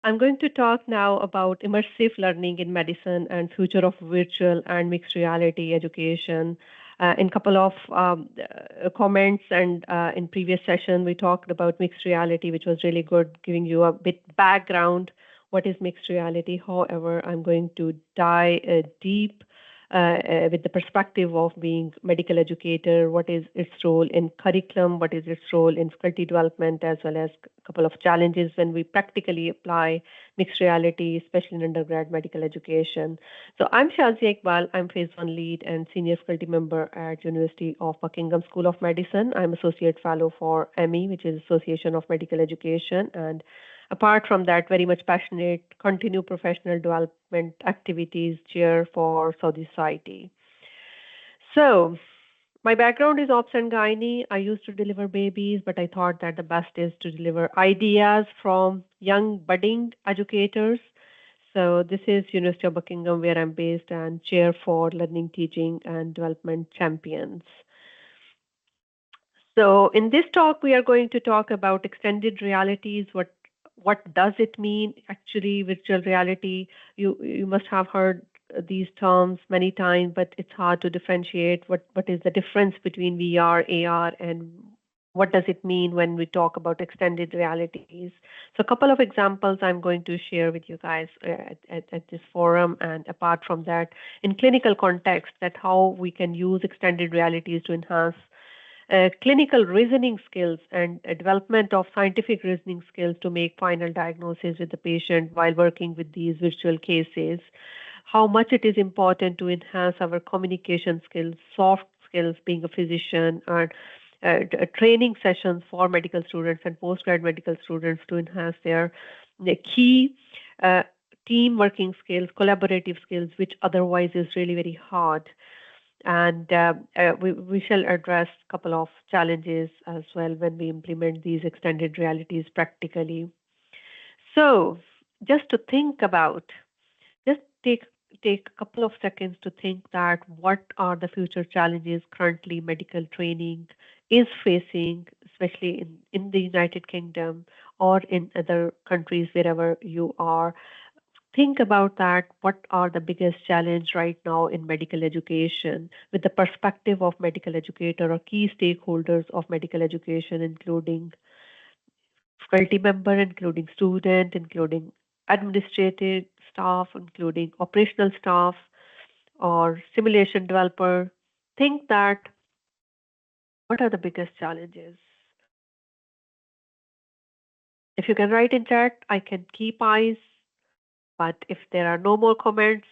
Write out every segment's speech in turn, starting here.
I'm going to talk now about immersive learning in medicine and future of virtual and mixed reality education. In couple of comments and in previous session, we talked about mixed reality, which was really good, giving you a bit background. What is mixed reality? However, I'm going to dive deep with the perspective of being medical educator. What is its role in curriculum? What is its role in faculty development, as well as a couple of challenges when we practically apply mixed reality, especially in undergrad medical education. So I'm Shazia Iqbal. I'm Phase 1 lead and senior faculty member at University of Buckingham School of Medicine. I'm associate fellow for AME, which is Association of Medical Education, and apart from that, very much passionate, continue professional development activities chair for Saudi Society. So, my background is ops and gynae. I used to deliver babies, but I thought that the best is to deliver ideas from young budding educators. So this is University of Buckingham, where I'm based, and chair for learning, teaching, and development champions. So in this talk, we are going to talk about extended realities. What does it mean actually, virtual reality? You must have heard these terms many times, but it's hard to differentiate what is the difference between VR, AR, and what does it mean when we talk about extended realities. So a couple of examples I'm going to share with you guys at this forum, and apart from that, in clinical context, that how we can use extended realities to enhance clinical reasoning skills and development of scientific reasoning skills to make final diagnosis with the patient while working with these virtual cases. How much it is important to enhance our communication skills, soft skills, being a physician, or training sessions for medical students and postgrad medical students to enhance their key uh, team working skills, collaborative skills, which otherwise is really very hard. And we shall address a couple of challenges as well when we implement these extended realities practically. So, just to think about, just take a couple of seconds to think that what are the future challenges currently medical training is facing, especially in the United Kingdom or in other countries wherever you are. Think about that. What are the biggest challenge right now in medical education with the perspective of medical educator or key stakeholders of medical education, including faculty member, including student, including administrative staff, including operational staff or simulation developer. Think that what are the biggest challenges? If you can write in chat, I can keep eyes, but if there are no more comments,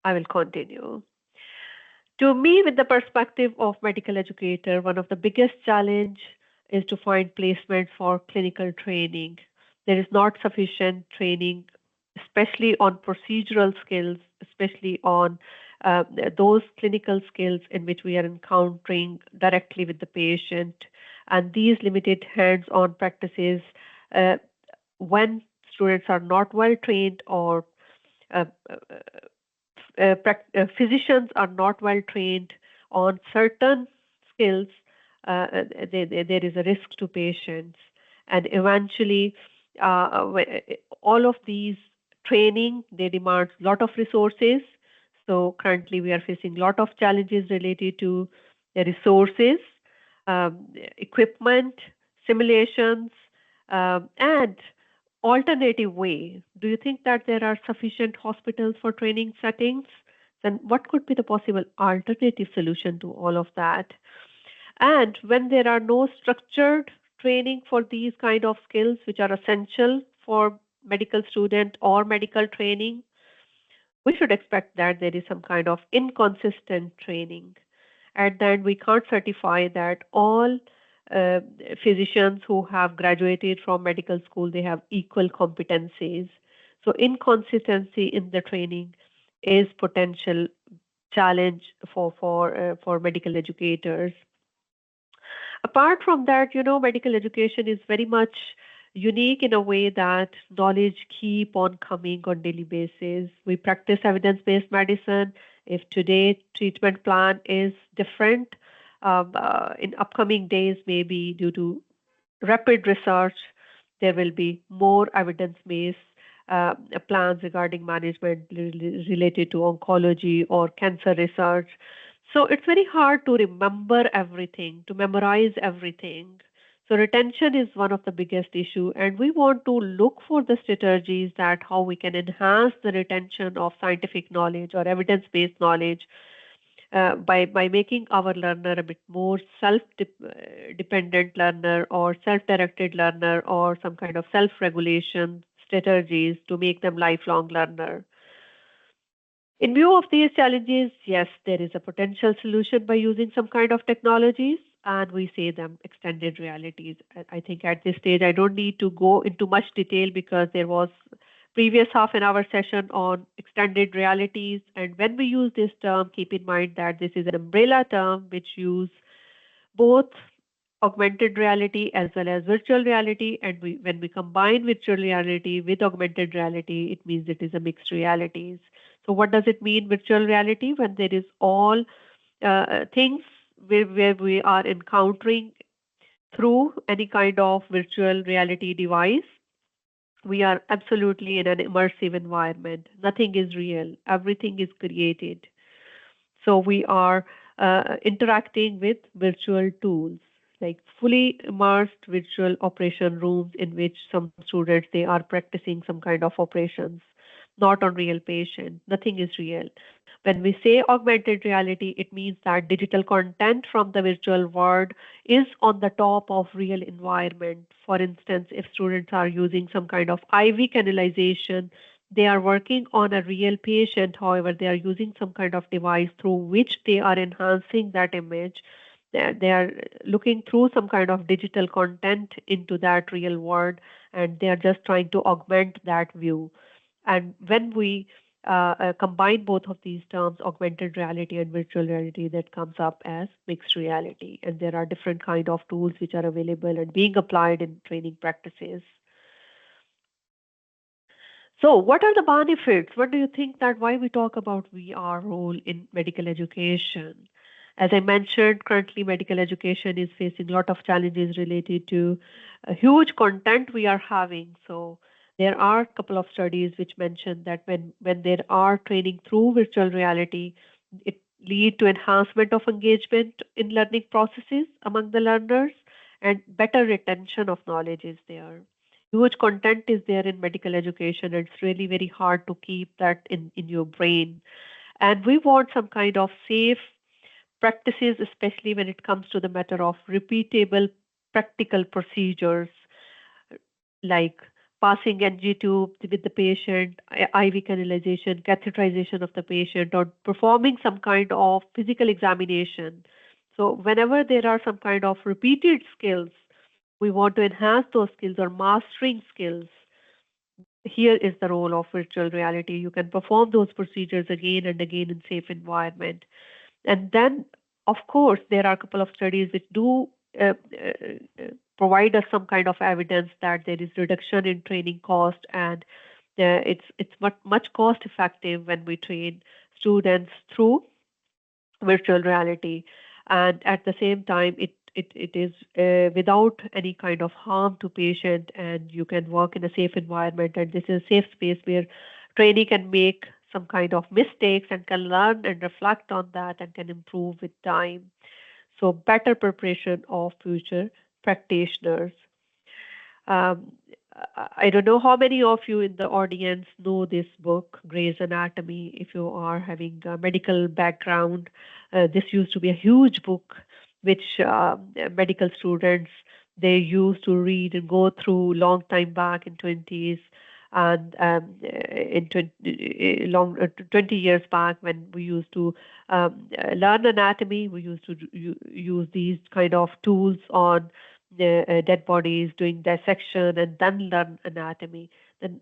I will continue. To me, with the perspective of medical educator, one of the biggest challenge is to find placement for clinical training. There is not sufficient training, especially on procedural skills, especially on those clinical skills in which we are encountering directly with the patient. And these limited hands-on practices, uh, when students are not well trained or uh, uh, physicians are not well trained on certain skills, there is a risk to patients. And eventually, all of these training, they demand a lot of resources. So currently, we are facing a lot of challenges related to the resources, equipment, simulations, and alternative way. Do you think that there are sufficient hospitals for training settings? Then what could be the possible alternative solution to all of that? And when there are no structured training for these kind of skills, which are essential for medical student or medical training, we should expect that there is some kind of inconsistent training. At the end, we can't certify that all uh, physicians who have graduated from medical school, they have equal competencies. So inconsistency in the training is potential challenge for medical educators. Apart from that, medical education is very much unique in a way that knowledge keep on coming on daily basis. We practice evidence-based medicine. If today treatment plan is different, in upcoming days, maybe due to rapid research, there will be more evidence-based. plans regarding management related to oncology or cancer research. So it's very hard to remember everything, to memorize everything. So retention is one of the biggest issue, and we want to look for the strategies that how we can enhance the retention of scientific knowledge or evidence-based knowledge by making our learner a bit more self-dependent learner or self-directed learner or some kind of self-regulation strategies to make them lifelong learner. In view of these challenges, yes, there is a potential solution by using some kind of technologies, and we say them extended realities. I think at this stage, I don't need to go into much detail because there was previous half an hour session on extended realities. And when we use this term, keep in mind that this is an umbrella term which use both augmented reality as well as virtual reality. And when we combine virtual reality with augmented reality, it means it is a mixed realities. So what does it mean, virtual reality? When there is all things where we are encountering through any kind of virtual reality device, we are absolutely in an immersive environment. Nothing is real. Everything is created. So we are interacting with virtual tools, like fully immersed virtual operation rooms in which some students they are practicing some kind of operations, not on real patient. Nothing is real. When we say augmented reality, it means that digital content from the virtual world is on the top of real environment. For instance, if students are using some kind of IV canalization, they are working on a real patient. However, they are using some kind of device through which they are enhancing that image. They are looking through some kind of digital content into that real world, and they are just trying to augment that view. And when we combine both of these terms, augmented reality and virtual reality, that comes up as mixed reality. And there are different kind of tools which are available and being applied in training practices. So, what are the benefits? What do you think that why we talk about VR role in medical education? As I mentioned, currently medical education is facing a lot of challenges related to a huge content we are having. So, there are a couple of studies which mention that when there are training through virtual reality, it lead to enhancement of engagement in learning processes among the learners and better retention of knowledge is there. Huge content is there in medical education. It's really very hard to keep that in your brain. And we want some kind of safe practices, especially when it comes to the matter of repeatable practical procedures like passing NG tube with the patient, IV canalization, catheterization of the patient, or performing some kind of physical examination. So whenever there are some kind of repeated skills, we want to enhance those skills or mastering skills. Here is the role of virtual reality. You can perform those procedures again and again in safe environment. And then, of course, there are a couple of studies which do provide us some kind of evidence that there is reduction in training cost, and it's much cost effective when we train students through virtual reality, and at the same time it is without any kind of harm to patient, and you can work in a safe environment, and this is a safe space where trainee can make some kind of mistakes and can learn and reflect on that and can improve with time. So better preparation of future practitioners. um, I don't know how many of you in the audience know this book, Grey's Anatomy. If you are having a medical background, this used to be a huge book which medical students they used to read and go through long time back in 20s and in 20 years back when we used to learn anatomy. We used to use these kind of tools on the dead bodies, doing dissection, and then learn anatomy. Then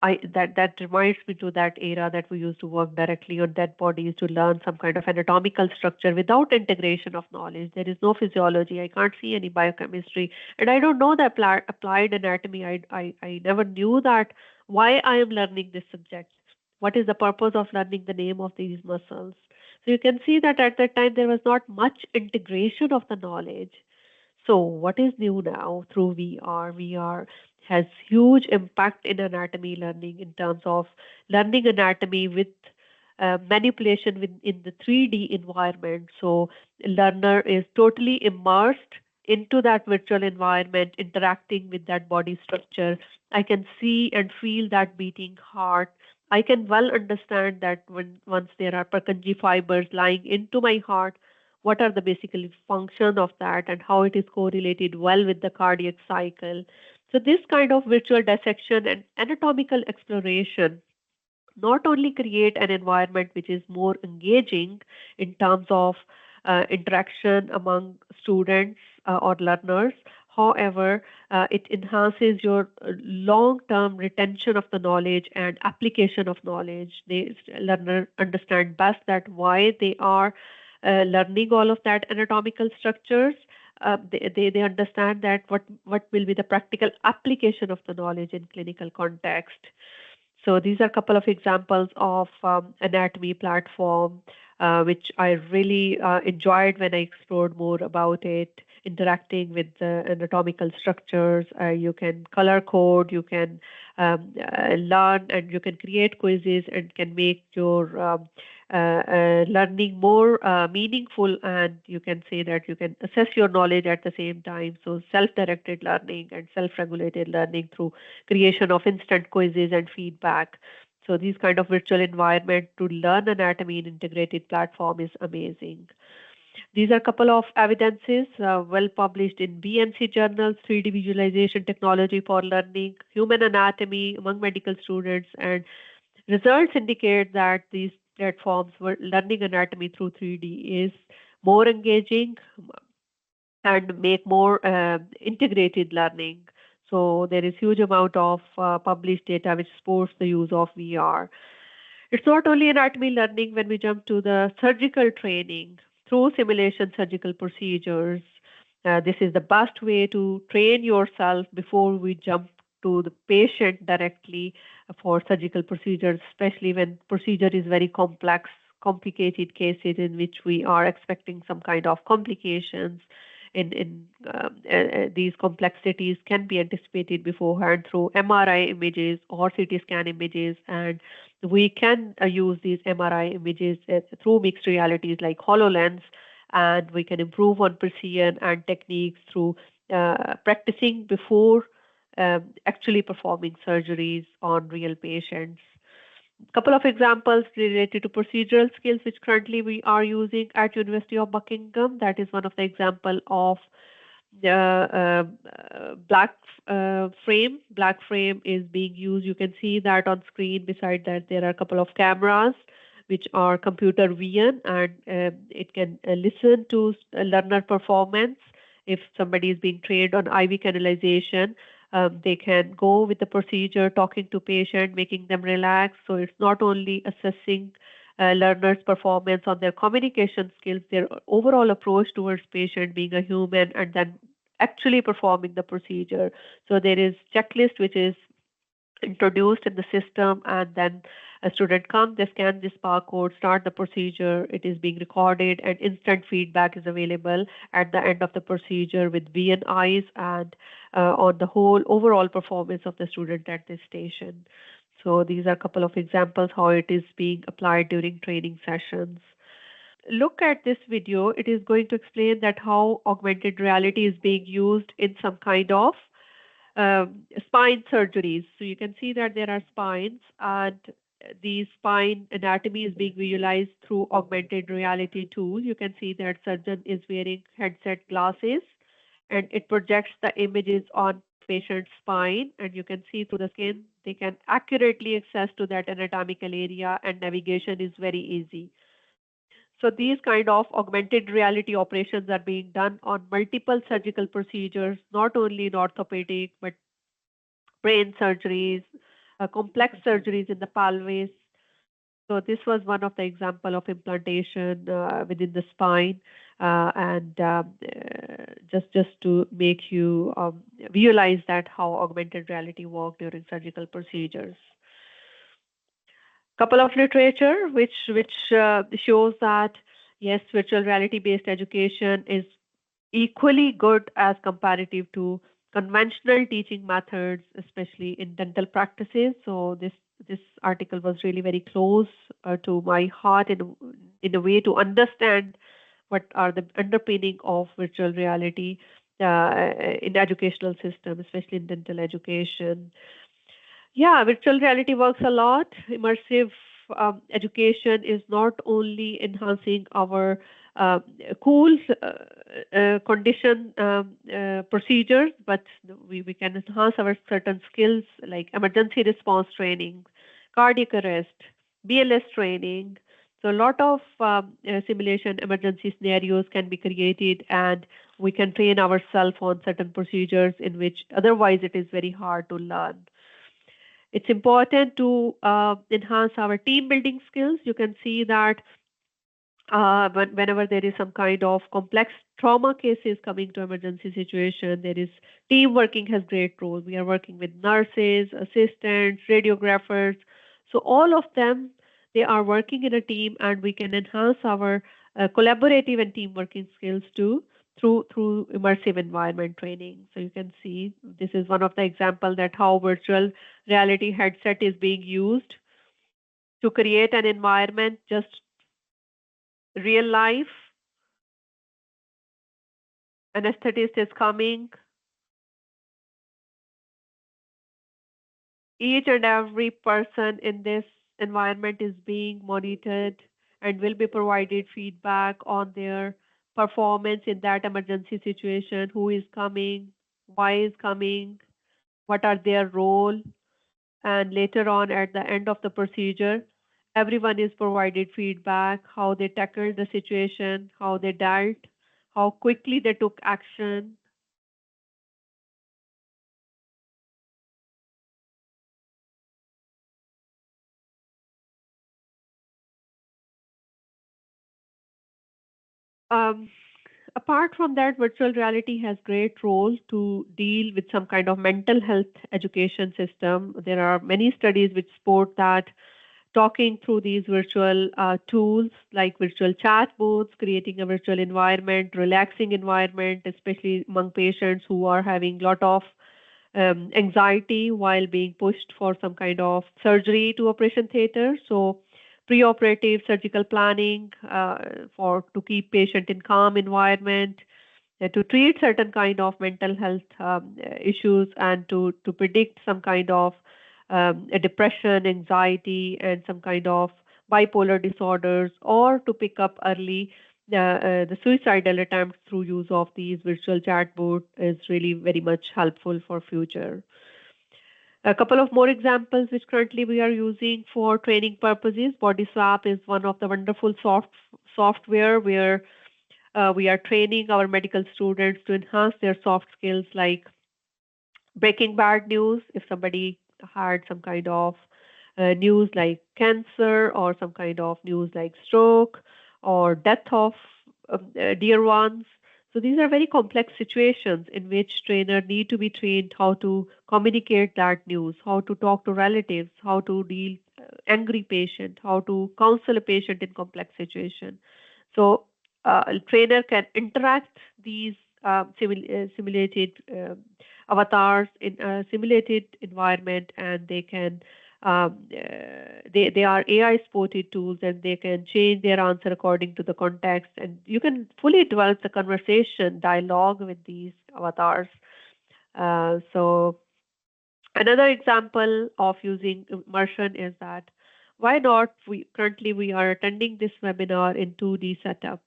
that reminds me to that era that we used to work directly on dead bodies to learn some kind of anatomical structure without integration of knowledge. There is no physiology. I can't see any biochemistry, and I don't know the applied anatomy. I never knew that why I am learning this subject. What is the purpose of learning the name of these muscles? So you can see that at that time there was not much integration of the knowledge. So what is new now through VR? We are has huge impact in anatomy learning in terms of learning anatomy with manipulation in the 3D environment. So learner is totally immersed into that virtual environment, interacting with that body structure. I can see and feel that beating heart. I can well understand that once there are Purkinje fibers lying into my heart, what are the basically function of that and how it is correlated well with the cardiac cycle. So this kind of virtual dissection and anatomical exploration not only create an environment which is more engaging in terms of interaction among students or learners. However, it enhances your long-term retention of the knowledge and application of knowledge. The learner understand best that why they are learning all of that anatomical structures. They understand that what will be the practical application of the knowledge in clinical context. So these are a couple of examples of anatomy platform, which I really enjoyed when I explored more about it, interacting with the anatomical structures. You can color code, you can learn, and you can create quizzes and can make your learning more meaningful. And you can say that you can assess your knowledge at the same time. So self-directed learning and self-regulated learning through creation of instant quizzes and feedback. So these kind of virtual environment to learn anatomy in integrated platform is amazing. These are a couple of evidences well published in BMC journals, 3D visualization technology for learning, human anatomy among medical students, and results indicate that these platforms were learning anatomy through 3D is more engaging and make more integrated learning. So there is huge amount of published data which supports the use of VR. It's not only anatomy learning when we jump to the surgical training through simulation surgical procedures. This is the best way to train yourself before we jump to the patient directly for surgical procedures, especially when procedure is very complex, complicated cases in which we are expecting some kind of complications. These complexities can be anticipated beforehand through MRI images or CT scan images, and we can use these MRI images through mixed realities like HoloLens, and we can improve on precision and techniques through practicing before actually performing surgeries on real patients. Couple of examples related to procedural skills which currently we are using at University of Buckingham. That is one of the example of the black frame. Black frame is being used. You can see that on screen. Beside that, there are a couple of cameras which are computer vision, and it can listen to learner performance. If somebody is being trained on IV canalization, they can go with the procedure, talking to patient, making them relax. So it's not only assessing learners' performance on their communication skills, their overall approach towards patient being a human, and then actually performing the procedure. So there is checklist which is introduced in the system, and then a student comes, they scan this barcode, start the procedure, it is being recorded, and instant feedback is available at the end of the procedure with VNIs and on the whole overall performance of the student at this station. So these are a couple of examples how it is being applied during training sessions. Look at this video. It is going to explain that how augmented reality is being used in some kind of spine surgeries. So you can see that there are spines, and the spine anatomy is being visualized through augmented reality tool. You can see that surgeon is wearing headset glasses, and it projects the images on patient's spine, and you can see through the skin. They can accurately access to that anatomical area, and navigation is very easy. So these kind of augmented reality operations are being done on multiple surgical procedures, not only in orthopedic, but brain surgeries, complex surgeries in the pelvis. So this was one of the example of implantation within the spine, and just to make you visualize that how augmented reality work during surgical procedures. Couple of literature which shows that yes, virtual reality based education is equally good as comparative to conventional teaching methods, especially in dental practices. So this article was really very close to my heart in a way to understand what are the underpinning of virtual reality in educational system, especially in dental education. Yeah, virtual reality works a lot. Immersive education is not only enhancing our uh, cool condition procedures, but we can enhance our certain skills like emergency response training, cardiac arrest, BLS training. So a lot of simulation emergency scenarios can be created, and we can train ourselves on certain procedures in which otherwise it is very hard to learn. It's important to enhance our team building skills. You can see that whenever there is some kind of complex trauma cases coming to emergency situation, there is team working has great role. We are working with nurses, assistants, radiographers. So all of them, they are working in a team, and we can enhance our collaborative and team working skills too through immersive environment training. So you can see this is one of the example that how virtual reality headset is being used to create an environment just real life. Anesthetist is coming. Each and every person in this environment is being monitored and will be provided feedback on their performance in that emergency situation, who is coming, why is coming, what are their role, and later on at the end of the procedure, everyone is provided feedback, how they tackled the situation, how they dealt, how quickly they took action. Um, Apart from that, virtual reality has great role to deal with some kind of mental health education system. There are many studies which support that talking through these virtual tools like virtual chat booths, creating a virtual environment, relaxing environment, especially among patients who are having a lot of anxiety while being pushed for some kind of surgery to operation theater. So preoperative surgical planning for to keep patient in calm environment, to treat certain kind of mental health issues, and to predict some kind of a depression, anxiety, and some kind of bipolar disorders, or to pick up early the suicidal attempts through use of these virtual chatbot is really very much helpful for future. A couple of more examples which currently we are using for training purposes. BodySwap is one of the wonderful software where we are training our medical students to enhance their soft skills like breaking bad news. If somebody had some kind of news like cancer, or some kind of news like stroke or death of dear ones. So these are very complex situations in which trainer need to be trained how to communicate that news, how to talk to relatives, how to deal angry patient, how to counsel a patient in complex situation. So a trainer can interact these simulated avatars in a simulated environment, and they can they are AI supported tools, and they can change their answer according to the context, and you can fully develop the conversation dialogue with these avatars. So another example of using immersion is that why not we currently we are attending this webinar in 2D setup.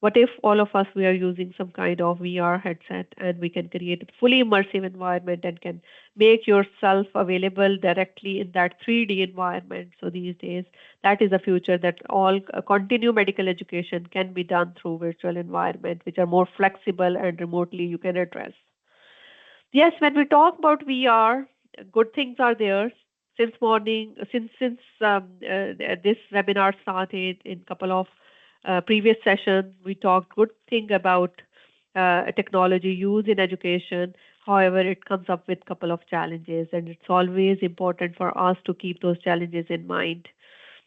What if all of us we are using some kind of VR headset, and we can create a fully immersive environment and can make yourself available directly in that 3D environment. So these days that is a future that all continue medical education can be done through virtual environment, which are more flexible and remotely you can address. Yes, when we talk about VR, good things are there. Since morning, since this webinar started in couple of previous sessions, we talked good thing about technology use in education. However, it comes up with couple of challenges, and it's always important for us to keep those challenges in mind.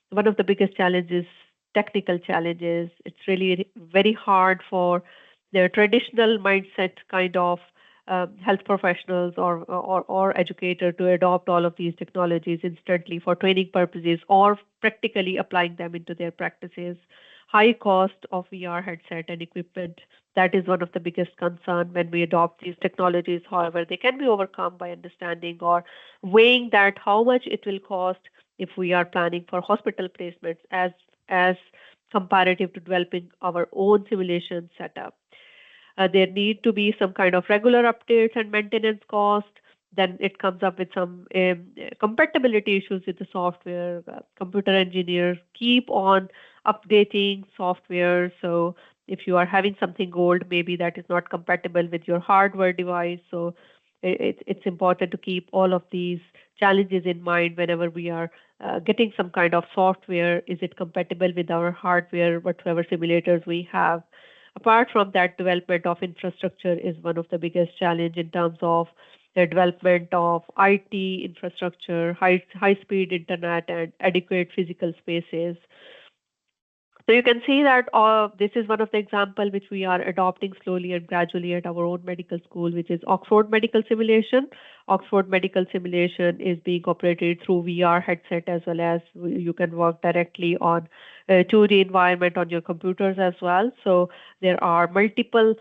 One of the biggest challenges, technical challenges. It's really very hard for the traditional mindset kind of health professionals or educator to adopt all of these technologies instantly for training purposes or practically applying them into their practices. High cost of VR headset and equipment, that is one of the biggest concern when we adopt these technologies. However, they can be overcome by understanding or weighing that how much it will cost if we are planning for hospital placements as comparative to developing our own simulation setup. There need to be some kind of regular updates and maintenance cost. Then it comes up with some compatibility issues with the software. Computer engineers keep on updating software. So if you are having something old, maybe that is not compatible with your hardware device. So it's important to keep all of these challenges in mind whenever we are getting some kind of software. Is it compatible with our hardware, whatever simulators we have? Apart from that, development of infrastructure is one of the biggest challenge in terms of the development of IT infrastructure, high speed internet, and adequate physical spaces. So you can see that this is one of the example which we are adopting slowly and gradually at our own medical school, which is Oxford Medical Simulation. Oxford Medical Simulation is being operated through VR headset, as well as you can work directly on 2D environment on your computers as well. So there are multiple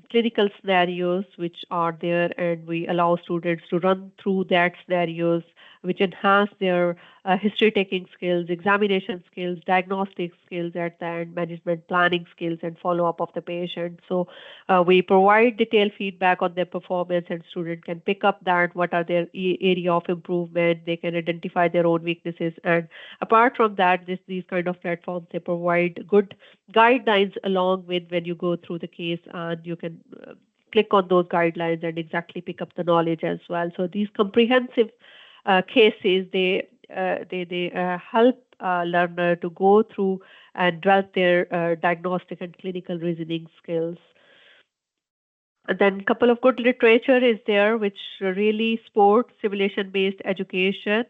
clinical scenarios which are there, and we allow students to run through that scenarios, which enhance their history taking skills, examination skills, diagnostic skills at the end, management planning skills, and follow up of the patient. So we provide detailed feedback on their performance, and student can pick up that what are their area of improvement. They can identify their own weaknesses, and apart from that, these kind of platforms, they provide good guidelines along with when you go through the case, and you can click on those guidelines and exactly pick up the knowledge as well. So these comprehensive cases, they help learner to go through and develop their diagnostic and clinical reasoning skills. And then a couple of good literature is there which really support simulation-based education.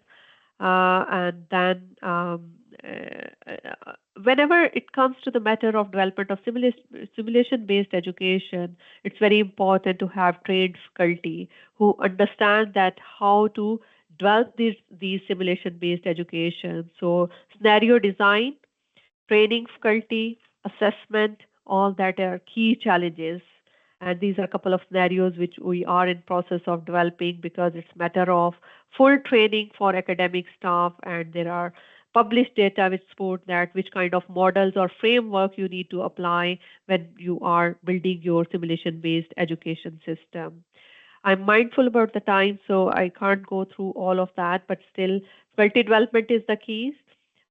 And then whenever it comes to the matter of development of simulation-based education, it's very important to have trained faculty who understand that how to develop these simulation-based education. So scenario design, training faculty, assessment, all that are key challenges. And these are a couple of scenarios which we are in process of developing, because it's matter of full training for academic staff, and there are published data which support that, which kind of models or framework you need to apply when you are building your simulation-based education system. I'm mindful about the time, so I can't go through all of that, but still, faculty development is the keys.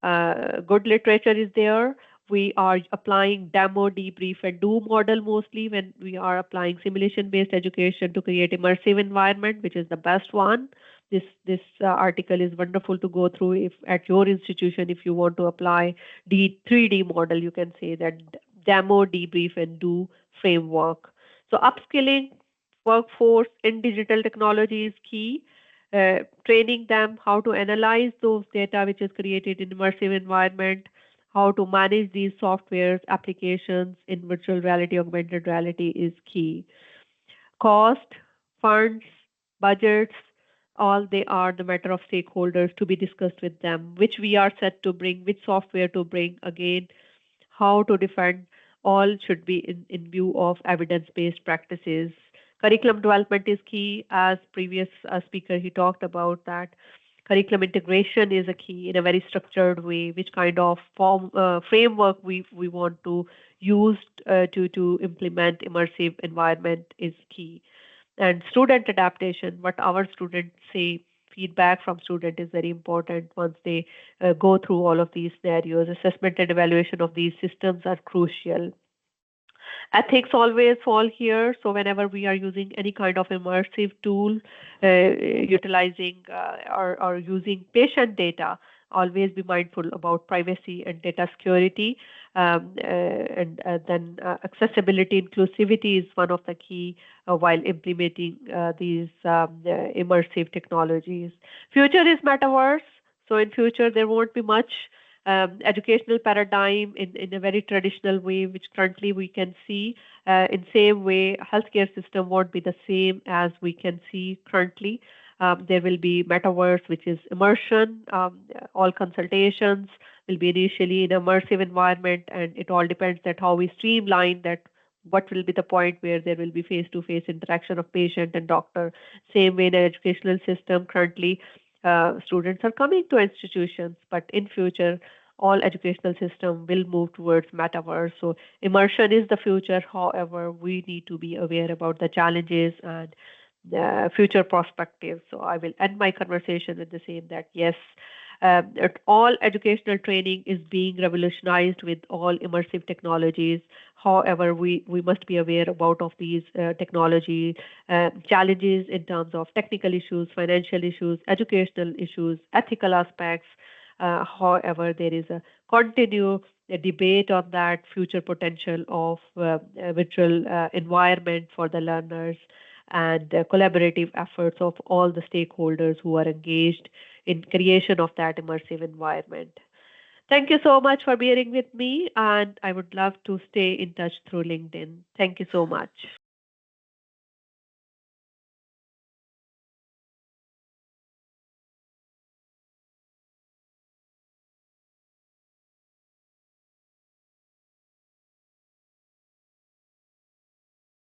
Good literature is there. We are applying demo, debrief, and do model mostly when we are applying simulation-based education to create immersive environment, which is the best one. This article is wonderful to go through. If at your institution, if you want to apply 3D model, you can say that demo, debrief, and do framework. So upskilling workforce in digital technology is key. Training them how to analyze those data which is created in immersive environment, how to manage these softwares, applications in virtual reality, augmented reality is key. Cost, funds, budgets, all they are the matter of stakeholders to be discussed with them, which we are set to bring, which software to bring, again, how to defend, all should be in view of evidence-based practices. Curriculum development is key. As previous speaker, he talked about that. Curriculum integration is a key in a very structured way, which kind of framework we want to use to implement immersive environment is key. And student adaptation, what our students say, feedback from student is very important once they go through all of these scenarios. Assessment and evaluation of these systems are crucial. Ethics always fall here. So whenever we are using any kind of immersive tool, utilizing or using patient data, always be mindful about privacy and data security. And then accessibility, inclusivity is one of the key while implementing these immersive technologies. Future is metaverse. So in future, there won't be much educational paradigm in a very traditional way, which currently we can see. In same way, healthcare system won't be the same as we can see currently. There will be metaverse, which is immersion. All consultations will be initially in immersive environment, and it all depends that how we streamline that. What will be the point where there will be face-to-face interaction of patient and doctor? Same way in the educational system currently, students are coming to institutions, but in future, all educational system will move towards metaverse. So immersion is the future. However, we need to be aware about the challenges and the future perspectives. So I will end my conversation with the same that yes, all educational training is being revolutionized with all immersive technologies. However, we must be aware about of these technology challenges in terms of technical issues, financial issues, educational issues, ethical aspects. However, there is a continued debate on that future potential of virtual environment for the learners and collaborative efforts of all the stakeholders who are engaged in creation of that immersive environment. Thank you so much for bearing with me, and I would love to stay in touch through LinkedIn. Thank you so much.